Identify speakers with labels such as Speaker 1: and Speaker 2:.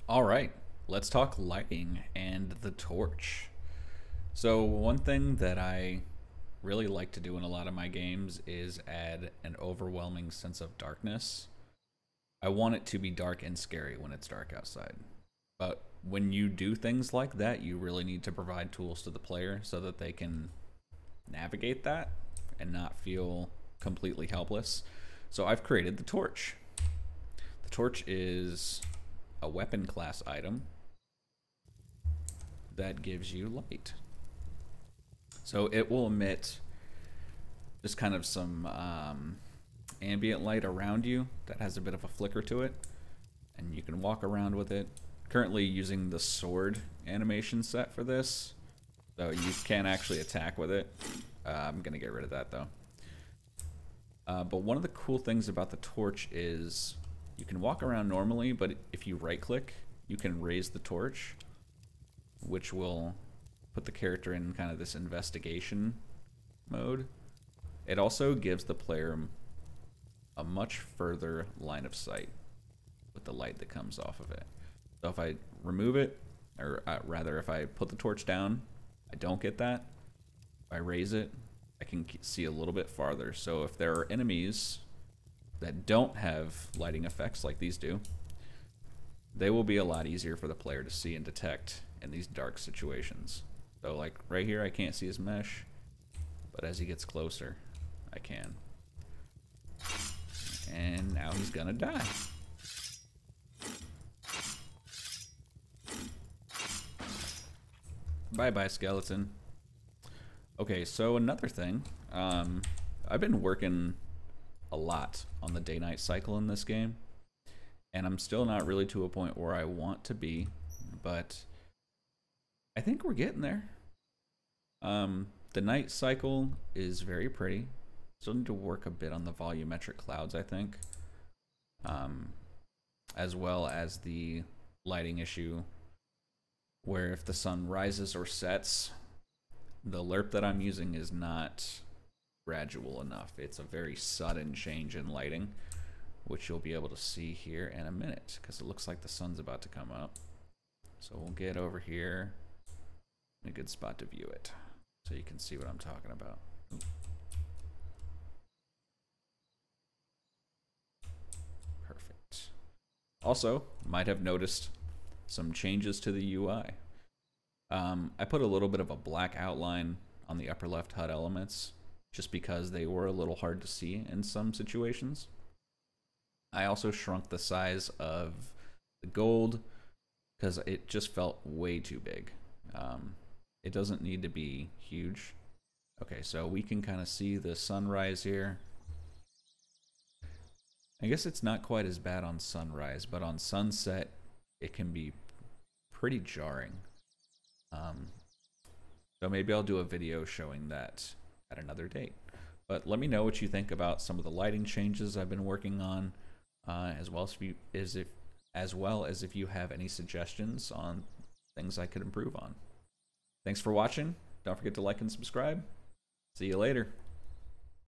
Speaker 1: All right, let's talk lighting and the torch. So, one thing that I really like to do in a lot of my games is add an overwhelming sense of darkness. I want it to be dark and scary when it's dark outside. But when you do things like that, you really need to provide tools to the player so that they can navigate that and not feel completely helpless. So, I've created the torch. The torch is a weapon class item that gives you light. So it will emit just kind of some ambient light around you that has a bit of a flicker to it, and you can walk around with it. Currently using the sword animation set for this, so you can actually attack with it. I'm gonna get rid of that though. But one of the cool things about the torch is you can walk around normally, but if you right click, you can raise the torch, which will put the character in kind of this investigation mode. It also gives the player a much further line of sight with the light that comes off of it. So if I remove it, or rather if I put the torch down, I don't get that. If I raise it, I can see a little bit farther. So if there are enemies that don't have lighting effects like these do, they will be a lot easier for the player to see and detect in these dark situations. So like right here, I can't see his mesh, but as he gets closer, I can. And now he's gonna die. Bye-bye, skeleton. Okay, so another thing, I've been working a lot on the day-night cycle in this game, and I'm still not really to a point where I want to be, but I think we're getting there. The night cycle is very pretty. Still need to work a bit on the volumetric clouds, I think, as well as the lighting issue, where if the sun rises or sets, the lerp that I'm using is not gradual enough. It's a very sudden change in lighting, which you'll be able to see here in a minute because it looks like the sun's about to come up. So we'll get over here in a good spot to view it so you can see what I'm talking about. Ooh. Perfect. Also, might have noticed some changes to the UI. I put a little bit of a black outline on the upper left HUD elements just because they were a little hard to see in some situations. I also shrunk the size of the gold because it just felt way too big. It doesn't need to be huge. Okay, so we can kind of see the sunrise here. I guess it's not quite as bad on sunrise, but on sunset, it can be pretty jarring. So maybe I'll do a video showing that at another date. But let me know what you think about some of the lighting changes I've been working on, as well as if you have any suggestions on things I could improve on. Thanks for watching. Don't forget to like and subscribe. See you later.